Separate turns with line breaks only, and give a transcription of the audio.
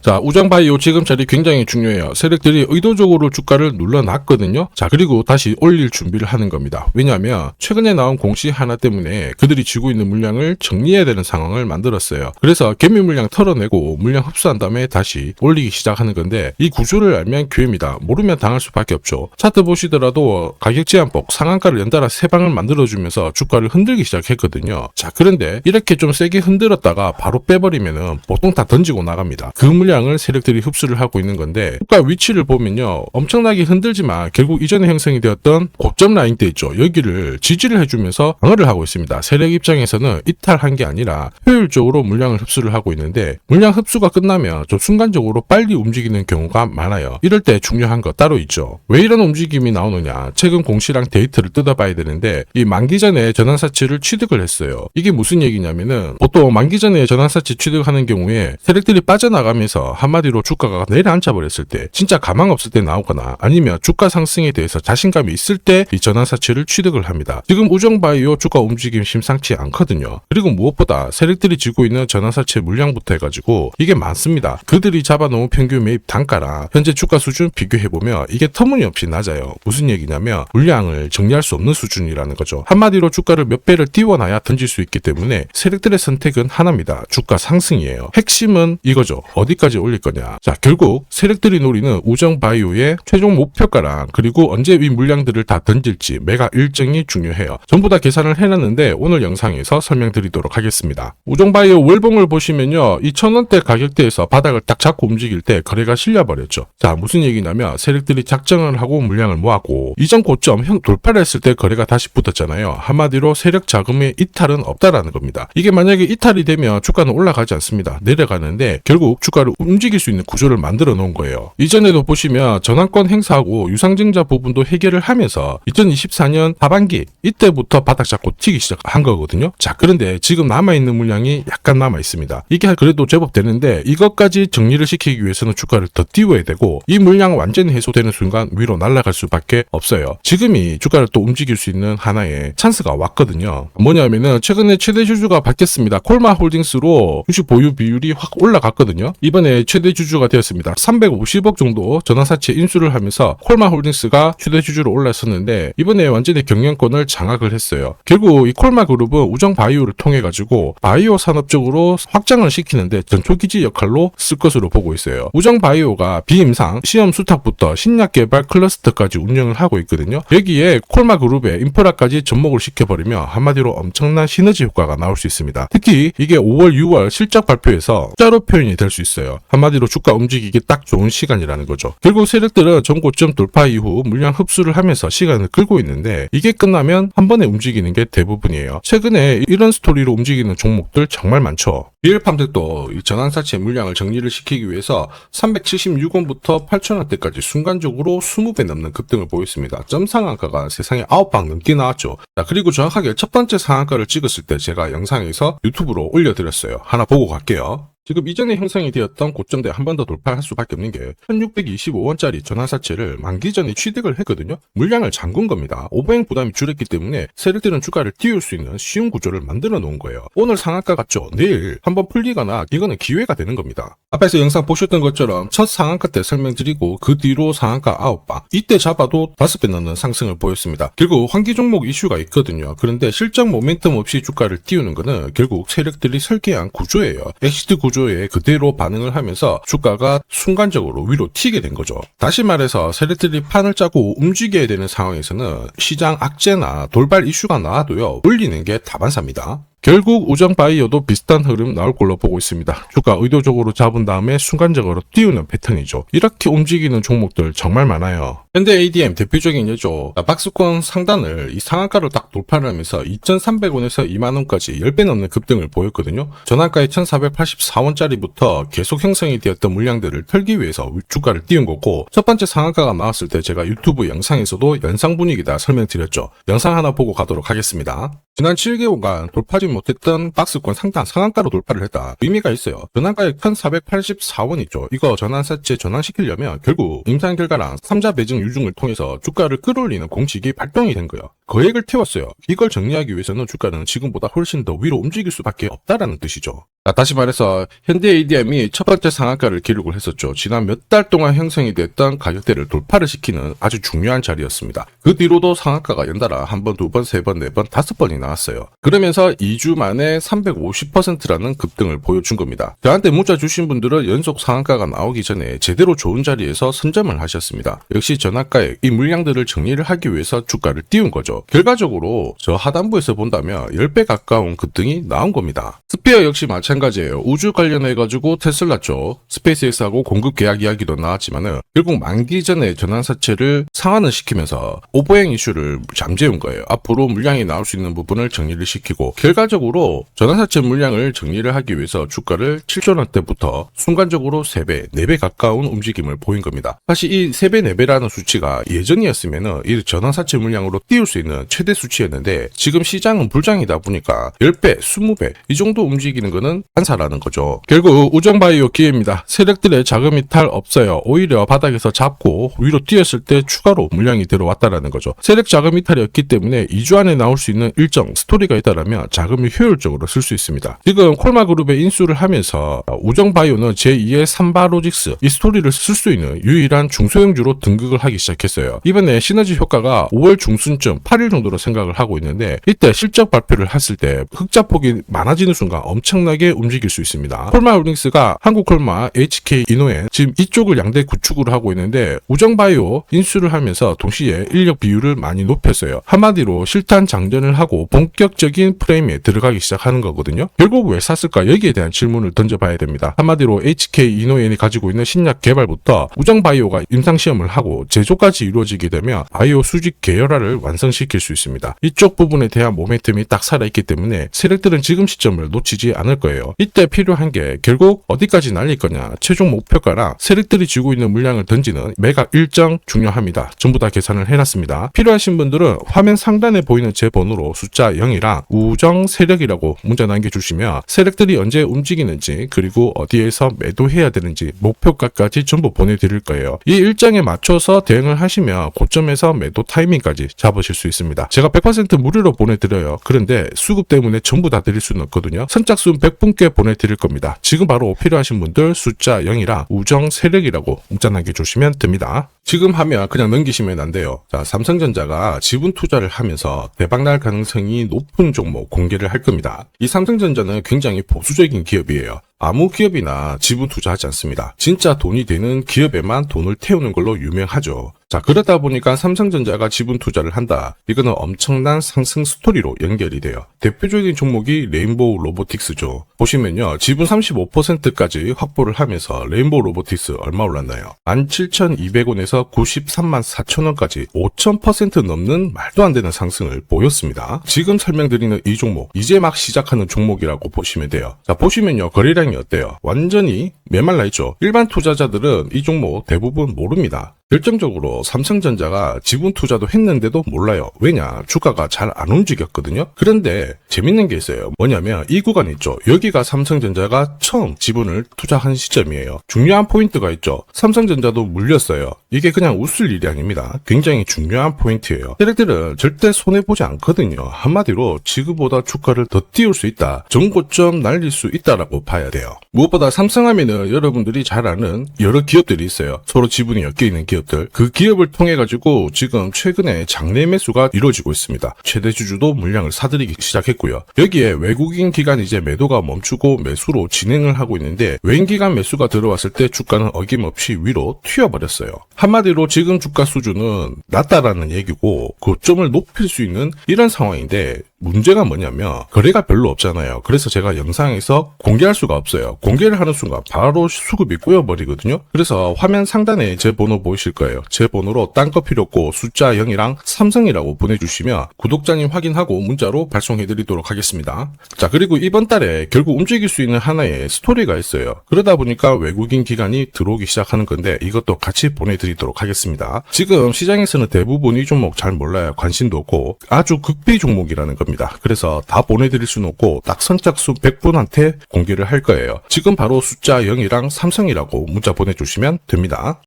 자, 우정바이오 지금 자리 굉장히 중요해요. 세력들이 의도적으로 주가를 눌러놨거든요. 자, 그리고 다시 올릴 준비를 하는 겁니다. 왜냐하면 최근에 나온 공시 하나 때문에 그들이 쥐고 있는 물량을 정리해야 되는 상황을 만들었어요. 그래서 개미 물량 털어내고 물량 흡수한 다음에 다시 올리기 시작하는 건데, 이 구조를 알면 기회입니다. 모르면 당할 수밖에 없죠. 차트 보시더라도 가격 제한폭 상한가를 연달아 3방을 만들어주면서 주가를 흔들기 시작했거든요. 자, 그런데 이렇게 좀 세게 흔들었다가 바로 빼버리면은 보통 다 던지고 나갑니다. 그 물량을 세력들이 흡수를 하고 있는 건데, 주가 위치를 보면요, 엄청나게 흔들지만 결국 이전에 형성이 되었던 고점 라인대 있죠. 여기를 지지를 해주면서 방어를 하고 있습니다. 세력 입장에서는 이탈한 게 아니라 효율적으로 물량을 흡수를 하고 있는데, 물량 흡수가 끝나면 좀 순간적으로 빨리 움직이는 경우가 많아요. 이럴 때 중요한 거 따로 있죠. 왜 이런 움직임이 나오느냐, 최근 공시랑 데이터를 뜯어봐야 되는데, 이 만기 전에 전환사치를 취득을 했어요. 이게 무슨 얘기냐면은, 보통 만기 전에 전환사치 취득하는 경우에 세력들이 빠져나가면서 한마디로 주가가 내려앉아 버렸을 때, 진짜 가망 없을 때 나오거나 아니면 주가 상승에 대해서 자신감이 있을 때 이 전환사치를 취득을 합니다. 지금 우정바이오 주가 움직임 심상치 않거든요. 그리고 무엇보다 세력들이 쥐고 있는 전환사치 물량부터 해가지고 이게 많습니다. 그들이 잡아놓은 평균 매입 단가랑 현재 주가 수준 비교해보면 이게 터무니없이 낮아요. 무슨 얘기냐면 물량을 정리할 수 없는 수준이라는 거죠. 한마디로 주가를 몇 배를 띄워놔야 던질 수 있기 때문에 세력들의 선택은 하나입니다. 주가 상승이에요. 핵심은 이거죠. 어디까지 올릴 거냐. 자, 결국 세력들이 노리는 우정바이오의 최종 목표가랑 그리고 언제 이 물량들을 다 던질지 매각 일정이 중요해요. 전부 다 계산을 해놨는데 오늘 영상에서 설명드리도록 하겠습니다. 우정바이오 월봉을 보시면요, 이 1000원대 가격대에서 바닥을 딱 잡고 움직일 때 거래가 실려버렸죠. 자, 무슨 얘기냐면 세력들이 작정을 하고 물량을 모았고 이전 고점 돌파를 했을 때 거래가 다시 붙었잖아요. 한마디로 세력 자금의 이탈은 없다라는 겁니다. 이게 만약에 이탈이 되면 주가는 올라가지 않습니다. 내려가는데 결국 주가를 움직일 수 있는 구조를 만들어 놓은 거예요. 이전에도 보시면 전환권 행사하고 유상증자 부분도 해결을 하면서 2024년 하반기 이때부터 바닥 잡고 튀기 시작한 거거든요. 자, 그런데 지금 남아있는 물량이 약간 남아있습니다. 이게 그래도 제법 되는데 이것까지 정리를 시키기 위해서는 주가를 더 띄워야 되고, 이 물량 완전히 해소되는 순간 위로 날아갈 수밖에 없어요. 지금이 주가를 또 움직일 수 있는 하나의 찬스가 왔거든요. 뭐냐면은 최근에 최대 주주가 바뀌었습니다. 콜마 홀딩스로 주식 보유 비율이 확 올라갔거든요. 이번에 최대 주주가 되었습니다. 350억 정도 전환사채 인수를 하면서 콜마 홀딩스가 최대 주주로 올랐었는데 이번에 완전히 경영권을 장악을 했어요. 결국 이 콜마 그룹은 우정바이오를 통해 가지고 바이오 산업 쪽으로 확장을 시키는데 전초기지 역할로 쓸 것으로 보고 있어요. 우정바이오가 비임상 시험 수탁부터 신약 개발 클러스터까지 운영을 하고 있거든요. 여기에 콜마 그룹의 인프라까지 접목을 시켜버리면 한마디로 엄청난 시너지 효과가 나올 수 있습니다. 특히 이게 5월, 6월 실적 발표에서 숫자로 표현이 될 수 있어요. 한마디로 주가 움직이기 딱 좋은 시간이라는 거죠. 결국 세력들은 전고점 돌파 이후 물량 흡수를 하면서 시간을 끌고 있는데 이게 끝나면 한 번에 움직이는 게 대부분이에요. 최근에 이런 스토리로 움직이는 종목들 정말 많죠. 비엘팜들도 이 전환사채 물량을 정리를 시키기 위해서 376원부터 8,000원대까지 순간적으로 20배 넘는 급등을 보였습니다. 점 상한가가 세상에 9방 넘게 나왔죠. 자, 그리고 정확하게 첫 번째 상한가를 찍었을 때 제가 영상에서 유튜브로 올려드렸어요. 하나 보고 갈게요. 지금 이전에 형성이 되었던 고점대 한 번 더 돌파할 수밖에 없는 게 1625원짜리 전환사채를 만기 전에 취득을 했거든요. 물량을 잠근 겁니다. 오버행 부담이 줄었기 때문에 세력들은 주가를 띄울 수 있는 쉬운 구조를 만들어 놓은 거예요. 오늘 상한가 같죠? 내일 한번 풀리거나 이거는 기회가 되는 겁니다. 앞에서 영상 보셨던 것처럼 첫 상한가 때 설명드리고 그 뒤로 상한가 9방, 이때 잡아도 5배 넘는 상승을 보였습니다. 결국 환기 종목 이슈가 있거든요. 그런데 실적 모멘텀 없이 주가를 띄우는 거는 결국 세력들이 설계한 구조예요. 엑시트 구조에 그대로 반응을 하면서 주가가 순간적으로 위로 튀게 된 거죠. 다시 말해서 세력들이 판을 짜고 움직여야 되는 상황에서는 시장 악재나 돌발 이슈가 나와도요, 올리는 게 다반사입니다. 결국 우정바이오도 비슷한 흐름 나올 걸로 보고 있습니다. 주가 의도적으로 잡은 다음에 순간적으로 띄우는 패턴이죠. 이렇게 움직이는 종목들 정말 많아요. 현대 ADM 대표적인 예죠. 박스권 상단을 이 상한가를 딱 돌파를 하면서 2,300원에서 2만원까지 10배 넘는 급등을 보였거든요. 전환가의 1,484원짜리부터 계속 형성이 되었던 물량들을 털기 위해서 주가를 띄운 거고, 첫 번째 상한가가 나왔을 때 제가 유튜브 영상에서도 연상 분위기다 설명드렸죠. 영상 하나 보고 가도록 하겠습니다. 지난 7개월간 돌파지 못했던 박스권 상단 상한가로 돌파를 했다. 의미가 있어요. 전환가액 1484원이죠. 이거 전환사채 전환시키려면 결국 임상결과랑 3자 배정 유증을 통해서 주가를 끌어올리는 공식이 발동이 된 거예요. 거액을 태웠어요. 이걸 정리하기 위해서는 주가는 지금보다 훨씬 더 위로 움직일 수밖에 없다라는 뜻이죠. 다시 말해서 현대 ADM이 첫 번째 상한가를 기록을 했었죠. 지난 몇 달 동안 형성이 됐던 가격대를 돌파를 시키는 아주 중요한 자리였습니다. 그 뒤로도 상한가가 연달아 한 번, 두 번, 세 번, 네 번, 5번이 나왔어요. 그러면서 2주 만에 350%라는 급등을 보여준 겁니다. 저한테 문자 주신 분들은 연속 상한가가 나오기 전에 제대로 좋은 자리에서 선점을 하셨습니다. 역시 전환가액, 이 물량들을 정리를 하기 위해서 주가를 띄운 거죠. 결과적으로 저 하단부에서 본다면 10배 가까운 급등이 나온 겁니다. 스피어 역시 마찬가지예요. 우주 관련해가지고 테슬라 쪽 스페이스X하고 공급 계약 이야기도 나왔지만은 결국 만기 전에 전환사채를 상환을 시키면서 오버행 이슈를 잠재운 거예요. 앞으로 물량이 나올 수 있는 부분을 정리를 시키고 결과적으로 전환사채 물량을 정리를 하기 위해서 주가를 7,000원대부터 순간적으로 3배, 4배 가까운 움직임을 보인 겁니다. 사실 이 3배, 4배라는 수치가 예전이었으면은 이 전환사채 물량으로 띄울 수 있는 최대 수치였는데 지금 시장은 불장이다 보니까 10배, 20배 이 정도 움직이는 거는 한사라는 거죠. 결국 우정바이오 기회입니다. 세력들의 자금이 탈 없어요. 오히려 바닥에서 잡고 위로 뛰었을 때 추가로 물량이 들어왔다라는 거죠. 세력 자금 이탈이었기 때문에 2주 안에 나올 수 있는 일정 스토리가 있다라면 자금을 효율적으로 쓸 수 있습니다. 지금 콜마그룹에 인수를 하면서 우정바이오는 제2의 삼바로직스 이 스토리를 쓸 수 있는 유일한 중소형주로 등극을 하기 시작했어요. 이번에 시너지 효과가 5월 중순쯤 8일 정도로 생각을 하고 있는데 이때 실적 발표를 했을 때 흑자폭이 많아지는 순간 엄청나게 움직일 수 있습니다. 콜마홀딩스가 한국콜마, HK, 이노엔 지금 이쪽을 양대 구축으로 하고 있는데 우정바이오 인수를 하면서 동시에 인력 비율을 많이 높였어요. 한마디로 실탄 장전을 하고 본격적인 프레임에 들어가기 시작하는 거거든요. 결국 왜 샀을까? 여기에 대한 질문을 던져봐야 됩니다. 한마디로 HK, 이노엔이 가지고 있는 신약 개발부터 우정바이오가 임상시험을 하고 제조까지 이루어지게 되면 바이오 수직 계열화를 완성시킬 수 있습니다. 이쪽 부분에 대한 모멘텀이 딱 살아있기 때문에 세력들은 지금 시점을 놓치지 않을 거예요. 이때 필요한 게 결국 어디까지 날릴 거냐, 최종 목표가랑 세력들이 쥐고 있는 물량을 던지는 매각 일정 중요합니다. 전부 다 계산을 해놨습니다. 필요하신 분들은 화면 상단에 보이는 제 번호로 숫자 0이랑 우정 세력이라고 문자 남겨주시면 세력들이 언제 움직이는지 그리고 어디에서 매도해야 되는지 목표가까지 전부 보내드릴 거예요. 이 일정에 맞춰서 대응을 하시면 고점에서 매도 타이밍까지 잡으실 수 있습니다. 제가 100% 무료로 보내드려요. 그런데 수급 때문에 전부 다 드릴 수는 없거든요. 선착순 100분께 보내드릴 겁니다. 지금 바로 필요하신 분들 숫자 0이랑 우정 세력이라고 문자 남겨주시면 됩니다. 지금 하면 그냥 넘기시면 안 돼요. 자, 삼성전자가 지분 투자를 하면서 대박날 가능성이 높은 종목 공개를 할 겁니다. 이 삼성전자는 굉장히 보수적인 기업이에요. 아무 기업이나 지분 투자하지 않습니다. 진짜 돈이 되는 기업에만 돈을 태우는 걸로 유명하죠. 자, 그러다 보니까 삼성전자가 지분 투자를 한다. 이거는 엄청난 상승 스토리로 연결이 돼요. 대표적인 종목이 레인보우 로보틱스죠. 보시면요. 지분 35%까지 확보를 하면서 레인보우 로보틱스 얼마 올랐나요? 17,200원에서 93만 4천원까지 5,000% 넘는 말도 안 되는 상승을 보였습니다. 지금 설명드리는 이 종목, 이제 막 시작하는 종목이라고 보시면 돼요. 자, 보시면요. 거래량이 어때요? 완전히 메말라 있죠. 일반 투자자들은 이 종목 대부분 모릅니다. 결정적으로 삼성전자가 지분 투자도 했는데도 몰라요. 왜냐? 주가가 잘 안 움직였거든요. 그런데 재밌는 게 있어요. 뭐냐면 이 구간 있죠. 여기가 삼성전자가 처음 지분을 투자한 시점이에요. 중요한 포인트가 있죠. 삼성전자도 물렸어요. 이게 그냥 웃을 일이 아닙니다. 굉장히 중요한 포인트예요. 세력들은 절대 손해보지 않거든요. 한마디로 지금보다 주가를 더 띄울 수 있다. 전고점 날릴 수 있다라고 봐야 돼요. 무엇보다 삼성하면은 여러분들이 잘 아는 여러 기업들이 있어요. 서로 지분이 엮여있는 기업들. 그 기업을 통해 가지고 지금 최근에 장내 매수가 이루어지고 있습니다. 최대 주주도 물량을 사들이기 시작했고요. 여기에 외국인 기관 이제 매도가 멈추고 매수로 진행을 하고 있는데 외인 기관 매수가 들어왔을 때 주가는 어김없이 위로 튀어버렸어요. 한마디로 지금 주가 수준은 낮다라는 얘기고 고점을 높일 수 있는 이런 상황인데 문제가 뭐냐면 거래가 별로 없잖아요. 그래서 제가 영상에서 공개할 수가 없어요. 공개를 하는 순간 바로 수급이 꼬여버리거든요. 그래서 화면 상단에 제 번호 보이실 거예요. 제 번호로 딴 거 필요 없고 숫자 0이랑 삼성이라고 보내주시면 구독자님 확인하고 문자로 발송해드리도록 하겠습니다. 자, 그리고 이번 달에 결국 움직일 수 있는 하나의 스토리가 있어요. 그러다 보니까 외국인 기관이 들어오기 시작하는 건데 이것도 같이 보내드리도록 하겠습니다. 지금 시장에서는 대부분 이 종목 잘 몰라요. 관심도 없고 아주 극비 종목이라는 겁니다. 겁니다. 그래서 다 보내드릴 수는 없고 딱 선착순 100분한테 공개를 할 거예요. 지금 바로 숫자 0이랑 삼성이라고 문자 보내주시면 됩니다.